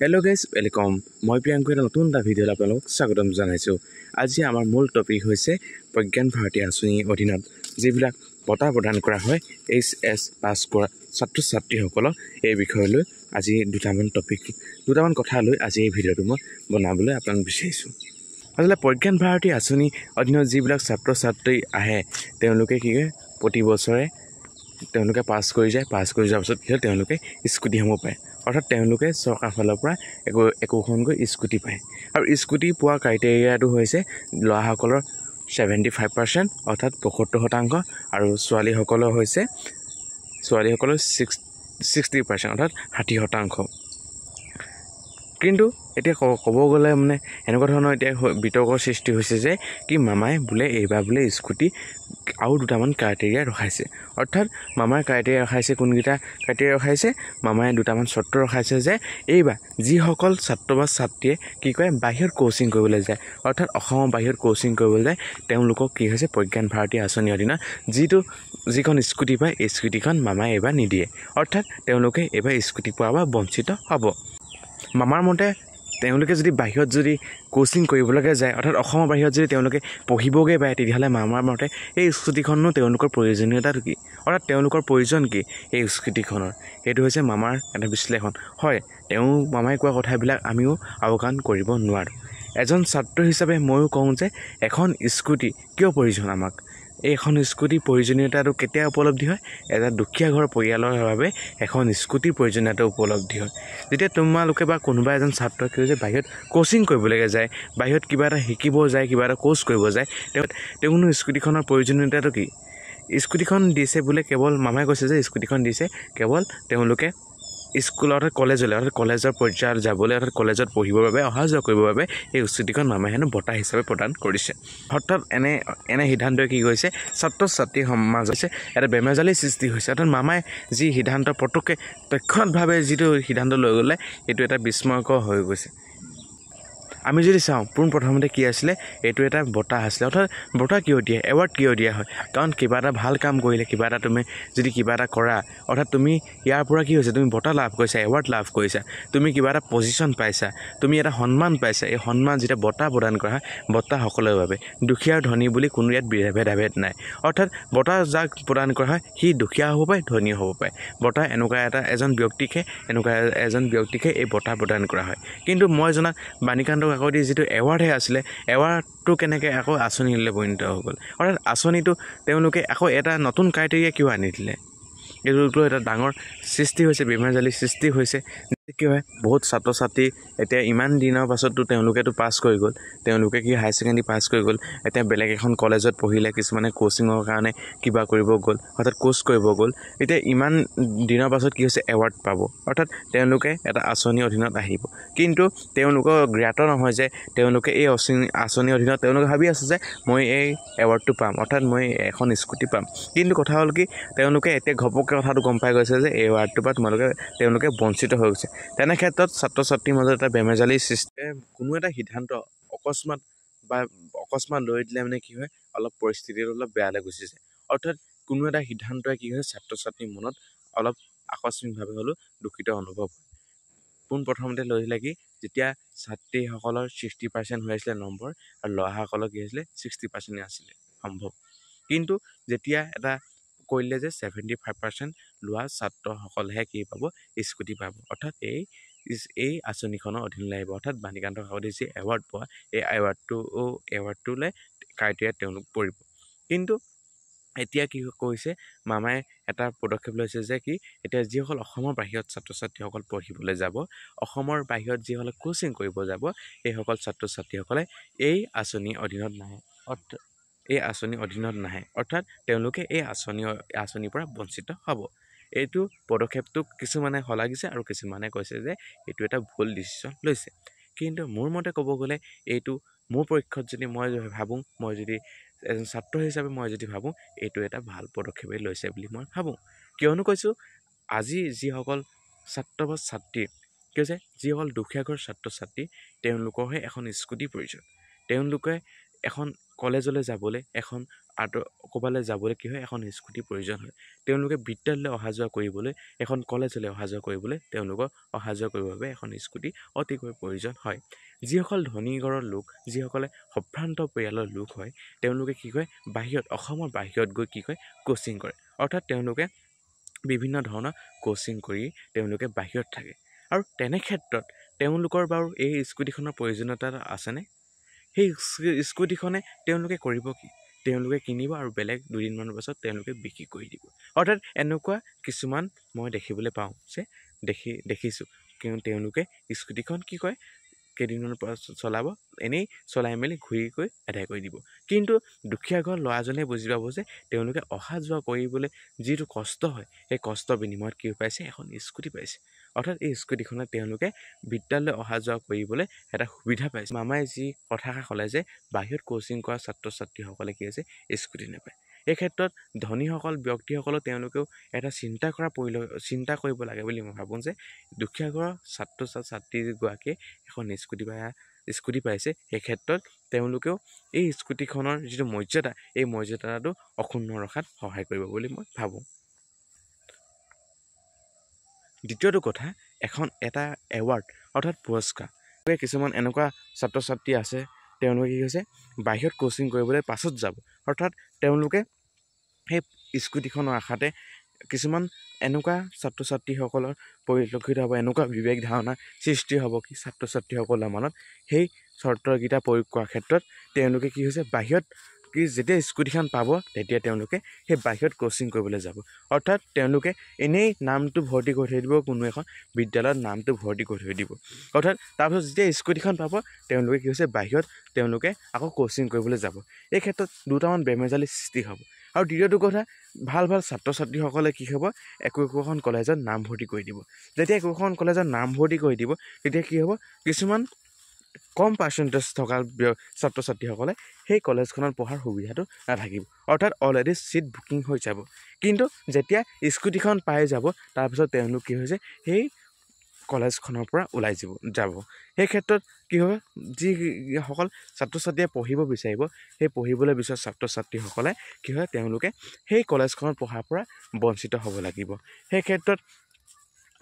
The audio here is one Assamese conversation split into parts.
Hello' guys welcome. মই প্ৰিয়াংকু এটা নতুন এটা ভিডিঅ'ত আপোনালোকক স্বাগতম জনাইছোঁ। আজি আমাৰ মূল টপিক হৈছে প্ৰজ্ঞান ভাৰতী আঁচনিৰ অধীনত যিবিলাক বঁটা প্ৰদান কৰা হয় HS পাছ কৰা ছাত্ৰ ছাত্ৰীসকলক এই বিষয়লৈ আজি দুটামান কথা লৈ আজি এই ভিডিঅ'টো মই বনাবলৈ আপোনাক বিচাৰিছোঁ। আচলতে প্ৰজ্ঞান ভাৰতী আঁচনিৰ অধীনত যিবিলাক ছাত্ৰ ছাত্ৰী আহে তেওঁলোকে কি হয় প্ৰতি বছৰে তেওঁলোকে পাছ কৰি যোৱাৰ পাছত কি হয় তেওঁলোকে স্কুটিসমূহ পায়। অৰ্থাৎ তেওঁলোকে চৰকাৰৰ ফালৰ পৰা একোখনকৈ স্কুটি পায়। আৰু স্কুটি পোৱা ক্ৰাইটেৰিয়াটো হৈছে ল'ৰাসকলৰ 75% অৰ্থাৎ 75% আৰু ছোৱালীসকলৰ 60% অৰ্থাৎ 60%। কিন্তু এতিয়া ক'ব গ'লে মানে এনেকুৱা ধৰণৰ এতিয়া বিতৰ্কৰ সৃষ্টি হৈছে যে কি মামাই বোলে এইবাৰ বোলে স্কুটি আৰু দুটামান ক্ৰাইটেৰিয়া ৰখাইছে। অৰ্থাৎ মামাই ক্ৰাইটেৰিয়া ৰখাইছে কোনকেইটা ক্ৰাইটেৰিয়া ৰখাইছে মামাই দুটামান চৰ্ত ৰখাইছে যে এইবাৰ যিসকল ছাত্ৰ বা ছাত্ৰীয়ে কি কয় বাহিৰত কোচিং কৰিবলৈ যায়, অৰ্থাৎ অসমৰ বাহিৰত কোচিং কৰিবলৈ যায়, তেওঁলোকক কি হৈছে প্ৰজ্ঞান ভাৰতী আঁচনিৰ অধীনত যিখন স্কুটি পায় এই স্কুটিখন মামাই এইবাৰ নিদিয়ে। অৰ্থাৎ তেওঁলোকে এইবাৰ স্কুটি পোৱাৰ পৰা বঞ্চিত হ'ব। মামাৰ মতে তেওঁলোকে যদি বাহিৰত যদি কোচিং কৰিবলৈকে যায়, অৰ্থাৎ অসমৰ বাহিৰত যদি তেওঁলোকে পঢ়িবগৈ পায়, তেতিয়াহ'লে মামাৰ মতে এই স্কুটিখনো তেওঁলোকৰ প্ৰয়োজনীয়তাটো কি, অৰ্থাৎ তেওঁলোকৰ প্ৰয়োজন কি এই স্কুটিখনৰ, সেইটো হৈছে মামাৰ এটা বিশ্লেষণ। হয়, মামাই কোৱা কথাবিলাক আমিও আওকাণ কৰিব নোৱাৰোঁ। এজন ছাত্ৰ হিচাপে ময়ো কওঁ যে এখন স্কুটি কিয় প্ৰয়োজন আমাক। এখন স্কুটিৰ প্ৰয়োজনীয়তাটো কেতিয়া উপলব্ধি হয়, এটা দুখীয়া ঘৰৰ পৰিয়ালৰ বাবে এখন স্কুটিৰ প্ৰয়োজনীয়তা উপলব্ধি হয় যেতিয়া তোমালোকে বা কোনোবা এজন ছাত্ৰই কি হৈছে বাহিৰত কোচিং কৰিবলৈকে যায়, বাহিৰত কিবা এটা শিকিব যায়, কিবা এটা কোৰ্চ কৰিব যায়, তেওঁনো স্কুটিখনৰ প্ৰয়োজনীয়তাটো কি। স্কুটিখন দিছে বোলে কেৱল মামাই কৈছে যে স্কুটিখন দিছে কেৱল তেওঁলোকে স্কুলত কলেজৰ পৰ্যায়ত যাবলৈ, অৰ্থাৎ কলেজত পঢ়িবৰ বাবে অহা যোৱা কৰিবৰ বাবে এই স্কুটিখন মামাই হেনো বঁটা হিচাপে প্ৰদান কৰিছে। অৰ্থাৎ এনে সিদ্ধান্তই কি কৰিছে ছাত্ৰ ছাত্ৰীৰ সমাজত এটা বেমেজালিৰ সৃষ্টি হৈছে। অৰ্থাৎ মামাই যি সিদ্ধান্ত পটককৈ তৎক্ষণাৎভাৱে যিটো সিদ্ধান্ত লৈ গ'লে এইটো এটা বিস্ময়কৰ হৈ গৈছে। আমি যদি চাওঁ পোনপ্ৰথমতে কি আছিলে, এইটো এটা বঁটা আছিলে। অৰ্থাৎ বঁটা কিয় দিয়ে, এৱাৰ্ড কিয় দিয়া হয়, কাৰণ কিবা এটা ভাল কাম কৰিলে, কিবা এটা তুমি যদি কিবা এটা কৰা, অৰ্থাৎ তুমি ইয়াৰ পৰা কি হৈছে তুমি বঁটা লাভ কৰিছা, এৱাৰ্ড লাভ কৰিছা, তুমি কিবা এটা পজিশ্যন পাইছা, তুমি এটা সন্মান পাইছা। এই সন্মান যেতিয়া বঁটা প্ৰদান কৰা হয়, বঁটা সকলোৰে বাবে, দুখীয়া আৰু ধনী বুলি কোনো ইয়াত ভেদাভেদ নাই। অৰ্থাৎ বঁটা যাক প্ৰদান কৰা হয় সি দুখীয়া হ'ব পাৰে, ধনীও হ'ব পাৰে। বঁটা এনেকুৱা এজন ব্যক্তিকে এই বঁটা প্ৰদান কৰা হয়। কিন্তু মই জনাত বাণীকান্ত কাকতিৰ যিটো এৱাৰ্ডহে আছিলে, এৱাৰ্ডটো কেনেকৈ আকৌ আঁচনিলৈ পৰিণত হৈ গ'ল। অৰ্থাৎ আঁচনিটো তেওঁলোকে আকৌ এটা নতুন ক্ৰাইটেৰিয়া কিয় আনি দিলে, এইটো এটা ডাঙৰ সৃষ্টি হৈছে, বেমেজালিৰ সৃষ্টি হৈছে। কি হয় বহুত ছাত্ৰ ছাত্ৰী এতিয়া ইমান দিনৰ পাছতো তেওঁলোকেতো পাছ কৰি গ'ল, তেওঁলোকে কি হায়াৰ ছেকেণ্ডেৰী পাছ কৰি গ'ল, এতিয়া বেলেগ এখন কলেজত পঢ়িলে, কিছুমানে কোচিঙৰ কাৰণে কিবা কৰিব গ'ল, অৰ্থাৎ কোৰ্চ কৰিব গ'ল, এতিয়া ইমান দিনৰ পাছত কি হৈছে এৱাৰ্ড পাব, অৰ্থাৎ তেওঁলোকে এটা আঁচনিৰ অধীনত আহিব। কিন্তু তেওঁলোকৰ জ্ঞাত নহয় যে তেওঁলোকে এই আঁচনিৰ অধীনত তেওঁলোকে ভাবি আছে যে মই এই এৱাৰ্ডটো পাম, অৰ্থাৎ মই এখন স্কুটি পাম। কিন্তু কথা হ'ল কি তেওঁলোকে এতিয়া ঘপককৈ কথাটো গম পাই গৈছে যে এই এৱাৰ্ডটোৰ পৰা তেওঁলোকে বঞ্চিত হৈ গৈছে। তেনে ক্ষেত্ৰত ছাত্ৰ ছাত্ৰীৰ মাজত এটা বেমেজালিৰ সৃষ্টি, কোনো এটা সিদ্ধান্ত অকস্মাত লৈ দিলে মানে কি হয় অলপ পৰিস্থিতিটো অলপ বেয়ালৈ গুচি যায়। অৰ্থাৎ কোনো এটা সিদ্ধান্তই কি হয় ছাত্ৰ ছাত্ৰীৰ মনত অলপ আকস্মিকভাৱে হ'লেও দূষিত অনুভৱ হয়। পোনপ্ৰথমতে লৈ দিলে কি যেতিয়া ছাত্ৰীসকলৰ 60% হৈ আছিলে নম্বৰ আৰু ল'ৰাসকলৰ কি হৈছিলে 60% আছিলে সম্ভৱ। কিন্তু যেতিয়া এটা কৰিলে যে 75% লোৱা ছাত্ৰসকলেহে কি পাব স্কুটি পাব, অৰ্থাৎ এই আঁচনিখনৰ অধীনলৈ আহিব। অৰ্থাৎ বাণীকান্ত কাকতিৰ যি এৱাৰ্ড পোৱা এই এৱাৰ্ডটোলৈ ক্ৰাইটেৰিয়াত তেওঁলোক পৰিব। কিন্তু এতিয়া কি কৰিছে মামাই এটা পদক্ষেপ লৈছে যে কি এতিয়া যিসকল অসমৰ বাহিৰত ছাত্ৰ ছাত্ৰীসকল পঢ়িবলৈ যাব, অসমৰ বাহিৰত যিসকলে কোচিং কৰিব যাব, এইসকল ছাত্ৰ ছাত্ৰীসকলে এই আঁচনিৰ অধীনত নাহে। অৰ্থাৎ তেওঁলোকে এই আঁচনিৰ পৰা বঞ্চিত হ'ব। এইটো পদক্ষেপটোক কিছুমানে শলাগিছে আৰু কিছুমানে কৈছে যে এইটো এটা ভুল ডিচিশ্যন লৈছে। কিন্তু মোৰ মতে ক'ব গ'লে এইটো মোৰ পক্ষত যদি মই ভাবোঁ, মই যদি এজন ছাত্ৰ হিচাপে মই যদি ভাবোঁ এইটো এটা ভাল পদক্ষেপেই লৈছে বুলি মই ভাবোঁ। কিয়নো কৈছোঁ আজি যিসকল ছাত্ৰ বা ছাত্ৰী কি হৈছে, যিসকল দুখীয়া ঘৰৰ ছাত্ৰ ছাত্ৰী তেওঁলোকৰহে এখন স্কুটিৰ প্ৰয়োজন। তেওঁলোকে এখন কলেজলৈ যাবলৈ, এখন ক'ৰবালৈ যাবলৈ কি হয় এখন স্কুটিৰ প্ৰয়োজন হয় তেওঁলোকে বিদ্যালয়লৈ অহা যোৱা কৰিবলৈ এখন কলেজলৈ অহা যোৱা কৰিবলৈ তেওঁলোকক অহা যোৱা কৰিবৰ বাবে এখন স্কুটি অতিকৈ প্ৰয়োজন হয় যিসকল ধনী ঘৰৰ লোক যিসকলে সম্ভ্ৰান্ত পৰিয়ালৰ লোক হয় তেওঁলোকে কি কয় বাহিৰত অসমৰ বাহিৰত গৈ কি কয় কোচিং কৰে অৰ্থাৎ তেওঁলোকে বিভিন্ন ধৰণৰ কোচিং কৰি তেওঁলোকে বাহিৰত থাকে আৰু তেনে ক্ষেত্ৰত তেওঁলোকৰ বাৰু এই স্কুটিখনৰ প্ৰয়োজনীয়তা আছেনে সেই স্কুটিখনে তেওঁলোকে কৰিব কি তেওঁলোকে কিনিব আৰু বেলেগ দুদিনমানৰ পাছত তেওঁলোকে বিক্ৰী কৰি দিব অৰ্থাৎ এনেকুৱা কিছুমান মই দেখিবলৈ পাওঁ যে দেখিছোঁ কিয়নো তেওঁলোকে স্কুটিখন কি কয় কেইদিনমানৰ পাছত চলাব এনেই চলাই মেলি ঘূৰি গৈ আদায় কৰি দিব কিন্তু দুখীয়া ঘৰৰ ল'ৰাজনে বুজি পাব যে তেওঁলোকে অহা যোৱা কৰিবলৈ যিটো কষ্ট হয় সেই কষ্টৰ বিনিময়ত কি পাইছে এখন স্কুটি পাইছে অৰ্থাৎ এই স্কুটিখনত তেওঁলোকে বিদ্যালয়লৈ অহা যোৱা কৰিবলৈ এটা সুবিধা পাইছে মামাই যি কথাষাৰ ক'লে যে বাহিৰত কোচিং কৰা ছাত্ৰ ছাত্ৰীসকলে কি হৈছে স্কুটি নাপায় এই ক্ষেত্ৰত ধনীসকল ব্যক্তিসকলেও তেওঁলোকেও এটা চিন্তা কৰিব লাগে বুলি মই ভাবোঁ যে দুখীয়া ঘৰৰ ছাত্ৰ ছাত্ৰীগৰাকীয়ে এখন স্কুটি পাইছে সেই ক্ষেত্ৰত তেওঁলোকেও এই স্কুটিখনৰ যিটো মৰ্যাদা এই মৰ্যাদাটো অক্ষুণ্ণ ৰখাত সহায় কৰিব বুলি মই ভাবোঁ দ্বিতীয়টো কথা এটা এৱাৰ্ড অৰ্থাৎ পুৰস্কাৰ কিছুমান এনেকুৱা ছাত্ৰ ছাত্ৰী আছে তেওঁলোকে কি হৈছে বাহিৰত কোচিং কৰিবলৈ পাছত যাব অৰ্থাৎ তেওঁলোকে সেই স্কুটিখনৰ আশাতে কিছুমান এনেকুৱা ছাত্ৰ ছাত্ৰীসকলৰ পৰিলক্ষিত হ'ব এনেকুৱা বিবেক ধাৰণা সৃষ্টি হ'ব কি ছাত্ৰ ছাত্ৰীসকলৰ মনত সেই চৰ্তকেইটা প্ৰয়োগ কৰাৰ ক্ষেত্ৰত তেওঁলোকে কি হৈছে বাহিৰত কি যেতিয়া স্কুটিখন পাব তেতিয়া তেওঁলোকে সেই বাহিৰত কোচিং কৰিবলৈ যাব অৰ্থাৎ তেওঁলোকে এনেই নামটো ভৰ্তি কৰি থৈ দিব কোনো এখন বিদ্যালয়ত নামটো ভৰ্তি কৰি থৈ দিব অৰ্থাৎ তাৰপিছত যেতিয়া স্কুটিখন পাব তেওঁলোকে কি হৈছে বাহিৰত তেওঁলোকে আকৌ কোচিং কৰিবলৈ যাব এই ক্ষেত্ৰত দুটামান বেমেজালি সৃষ্টি হ'ব আৰু দ্বিতীয়টো কথা ভাল ছাত্ৰ ছাত্ৰীসকলে কি হ'ব একোখন কলেজত নাম ভৰ্তি কৰি দিব যেতিয়া একোখন কলেজত নাম ভৰ্তি কৰি দিব তেতিয়া কি হ'ব কিছুমান কম পাৰ্চেণ্টেজ থকা ছাত্ৰ ছাত্ৰীসকলে সেই কলেজখনত পঢ়াৰ সুবিধাটো নাথাকিব অৰ্থাৎ অলৰেডি ছিট বুকিং হৈ যাব কিন্তু যেতিয়া স্কুটিখন পাই যাব তাৰপিছত তেওঁলোক কি হৈছে সেই কলেজখনৰ পৰা ওলাই যাব সেই ক্ষেত্ৰত কি হ'ব যিসকল ছাত্ৰ ছাত্ৰীয়ে পঢ়িব বিচাৰিব সেই পঢ়িবলৈ বিচৰা ছাত্ৰ ছাত্ৰীসকলে কি হয় তেওঁলোকে সেই কলেজখনত পঢ়াৰ পৰা বঞ্চিত হ'ব লাগিব সেই ক্ষেত্ৰত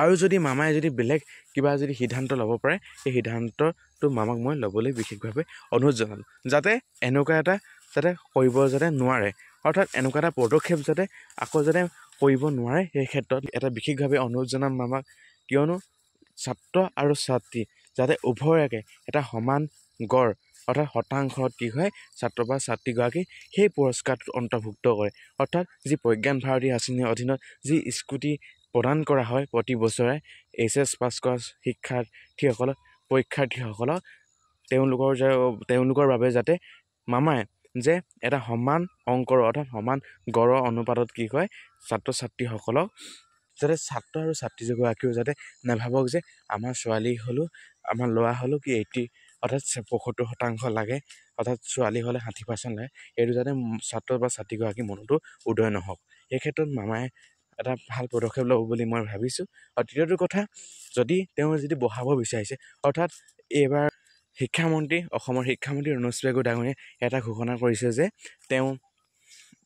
আৰু যদি মামাই যদি বেলেগ কিবা যদি সিদ্ধান্ত ল'ব পাৰে সেই সিদ্ধান্তটো মামাক মই ল'বলৈ বিশেষভাৱে অনুৰোধ জনালোঁ যাতে এনেকুৱা এটা যাতে কৰিব যাতে নোৱাৰে অৰ্থাৎ এনেকুৱা এটা পদক্ষেপ যাতে আকৌ যাতে কৰিব নোৱাৰে সেই ক্ষেত্ৰত এটা বিশেষভাৱে অনুৰোধ জনাম মামাক কিয়নো ছাত্ৰ আৰু ছাত্ৰী যাতে উভয়কে এটা সমান গড় অৰ্থাৎ শতাংশত কি হয় ছাত্ৰ বা ছাত্ৰীগৰাকী সেই পুৰস্কাৰটোত অন্তৰ্ভুক্ত কৰে অৰ্থাৎ যি প্ৰজ্ঞান ভাৰতী আঁচনিৰ অধীনত যি স্কুটি প্ৰদান কৰা হয় প্ৰতি বছৰে HS পাছ কৰা পৰীক্ষাৰ্থীসকলক তেওঁলোকৰ বাবে যাতে মামাই যে এটা সমান অংকৰ অৰ্থাৎ সমান গড়ৰ অনুপাতত কি হয় ছাত্ৰ ছাত্ৰীসকলক যাতে ছাত্ৰ আৰু ছাত্ৰীগৰাকীও যাতে নাভাবক যে আমাৰ ছোৱালী হ'লেও আমাৰ ল'ৰা হ'লেও কি 80 অৰ্থাৎ 75% লাগে অৰ্থাৎ ছোৱালী হ'লে 60% লাগে এইটো যাতে ছাত্ৰ বা ছাত্ৰীগৰাকীৰ মনতো উদয় নহওক এই ক্ষেত্ৰত মামাই এটা ভাল পদক্ষেপ ল'ব বুলি মই ভাবিছোঁ আৰু তৃতীয়টো কথা তেওঁ বঢ়াব বিচাৰিছে অৰ্থাৎ এইবাৰ অসমৰ শিক্ষামন্ত্ৰী ৰণোজ পেগু ডাঙৰীয়াই এটা ঘোষণা কৰিছে যে তেওঁ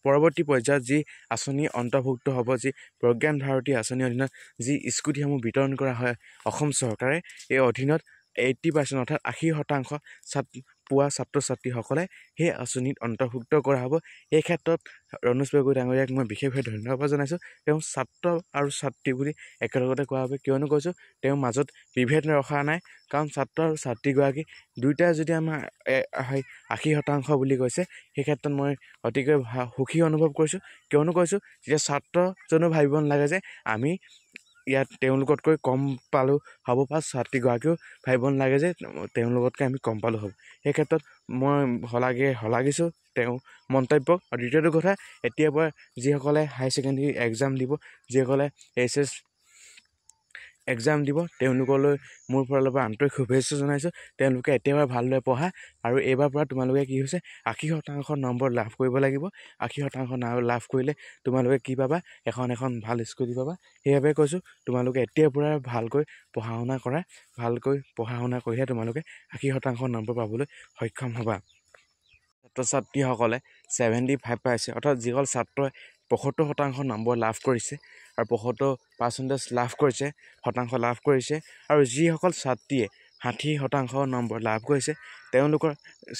পৰৱৰ্তী পৰ্যায়ত যি আঁচনি অন্তৰ্ভুক্ত হ'ব যি প্ৰজ্ঞান ভাৰতী আঁচনিৰ অধীনত যি স্কুটিসমূহ বিতৰণ কৰা হয় অসম চৰকাৰে এই অধীনত 80% অৰ্থাৎ 80% পোৱা ছাত্ৰ ছাত্ৰীসকলে সেই আঁচনিত অন্তৰ্ভুক্ত কৰা হ'ব এই ক্ষেত্ৰত ৰণোজ পেগু ডাঙৰীয়াক মই বিশেষভাৱে ধন্যবাদ জনাইছোঁ তেওঁ ছাত্ৰ আৰু ছাত্ৰী বুলি একেলগতে কোৱা বাবে কিয়নো কৈছোঁ তেওঁৰ মাজত বিভেদ ৰখা নাই কাৰণ ছাত্ৰ আৰু ছাত্ৰীগৰাকী দুয়োটাই যদি আমাৰ 80% বুলি কৈছে সেই ক্ষেত্ৰত মই অতিকৈ সুখী অনুভৱ কৰিছোঁ কিয়নো কৈছোঁ যেতিয়া ছাত্ৰজনো ভাবিব নালাগে যে আমি ইয়াত তেওঁলোকতকৈ কম পালোঁ হ'ব বা ছাত্ৰীগৰাকীও ভাবিব নালাগে যে তেওঁলোকতকৈ আমি কম পালোঁ হ'ব সেই ক্ষেত্ৰত মই শলাগিছোঁ তেওঁ মন্তব্যক আৰু দ্বিতীয়টো কথা এতিয়াৰ পৰা যিসকলে হাই ছেকেণ্ডেৰী এক্সাম দিব যিসকলে HS এক্সাম দিব তেওঁলোকলৈ মোৰ ফালৰ পৰা আন্তৰিক শুভেচ্ছা জনাইছোঁ তেওঁলোকে এতিয়াৰ পৰা ভালদৰে পঢ়া আৰু এইবাৰ পৰা তোমালোকে কি হৈছে 80% নম্বৰ লাভ কৰিব লাগিব 80% লাভ কৰিলে তোমালোকে কি পাবা এখন ভাল স্কুটি পাবা সেইবাবে কৈছোঁ তোমালোকে এতিয়াৰ পৰা ভালকৈ পঢ়া শুনা কৰিহে তোমালোকে 80% নম্বৰ পাবলৈ সক্ষম হ'বা ছাত্ৰসকলে 75 পাইছে, অৰ্থাৎ যিসকল ছাত্ৰই 75% নম্বৰ লাভ কৰিছে আৰু 75% লাভ কৰিছে শতাংশ লাভ কৰিছে, আৰু যিসকল ছাত্ৰীয়ে 60% নম্বৰ লাভ কৰিছে তেওঁলোকৰ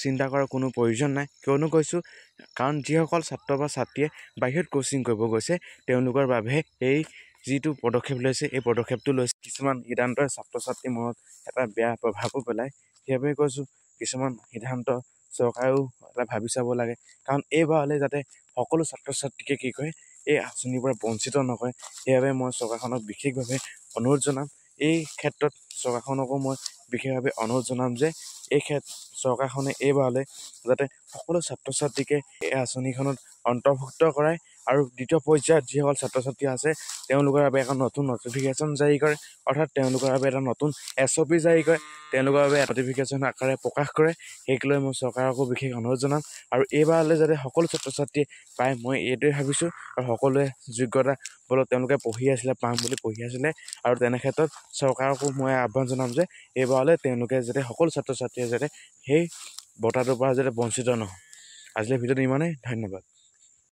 চিন্তা কৰাৰ কোনো প্ৰয়োজন নাই। কিয়নো কৈছোঁ, কাৰণ যিসকল ছাত্ৰ বা ছাত্ৰীয়ে বাহিৰত কোচিং কৰিব গৈছে তেওঁলোকৰ বাবেহে এই যিটো পদক্ষেপ লৈছে, এই পদক্ষেপটো লৈছে। কিছুমান সিদ্ধান্তই ছাত্ৰ ছাত্ৰীৰ মনত এটা বেয়া প্ৰভাৱো পেলায়। সেইবাবে কৈছোঁ কিছুমান সিদ্ধান্ত চৰকাৰেও এটা ভাবি চাব লাগে, কাৰণ এইবাৰলৈ যাতে সকলো ছাত্ৰ ছাত্ৰীকে কি কৰে এই আঁচনিৰ পৰা বঞ্চিত নকৰে। সেইবাবে মই চৰকাৰখনক বিশেষভাৱে অনুৰোধ জনাম। এই ক্ষেত্ৰত চৰকাৰখনকো মই বিশেষভাৱে অনুৰোধ জনাম যে চৰকাৰখনে এইবাৰলৈ যাতে সকলো ছাত্ৰ ছাত্ৰীকে এই আঁচনিখনত অন্তৰ্ভুক্ত কৰায়, আৰু দ্বিতীয় পৰ্যায়ত যিসকল ছাত্ৰ ছাত্ৰী আছে তেওঁলোকৰ বাবে এখন নতুন নটিফিকেশ্যন জাৰি কৰে, অৰ্থাৎ তেওঁলোকৰ বাবে এটা নতুন SOP জাৰি কৰে, তেওঁলোকৰ বাবে নটিফিকেশ্যন আকাৰে প্ৰকাশ কৰে। সেইক লৈ মই চৰকাৰকো বিশেষ অনুৰোধ জনাম, আৰু এইবাৰলৈ যাতে সকলো ছাত্ৰ ছাত্ৰীয়ে পায় মই এইটোৱে ভাবিছোঁ, আৰু সকলোৱে যোগ্যতা বলত তেওঁলোকে পাম বুলি পঢ়ি আছিলে, আৰু তেনে ক্ষেত্ৰত চৰকাৰকো মই আহ্বান জনাম যে এইবাৰলৈ তেওঁলোকে যাতে সকলো ছাত্ৰ ছাত্ৰীয়ে যাতে সেই বঁটাটোৰ পৰা যাতে বঞ্চিত নহয়। আজিলৈ ভিডিঅ'টো ইমানেই, ধন্যবাদ।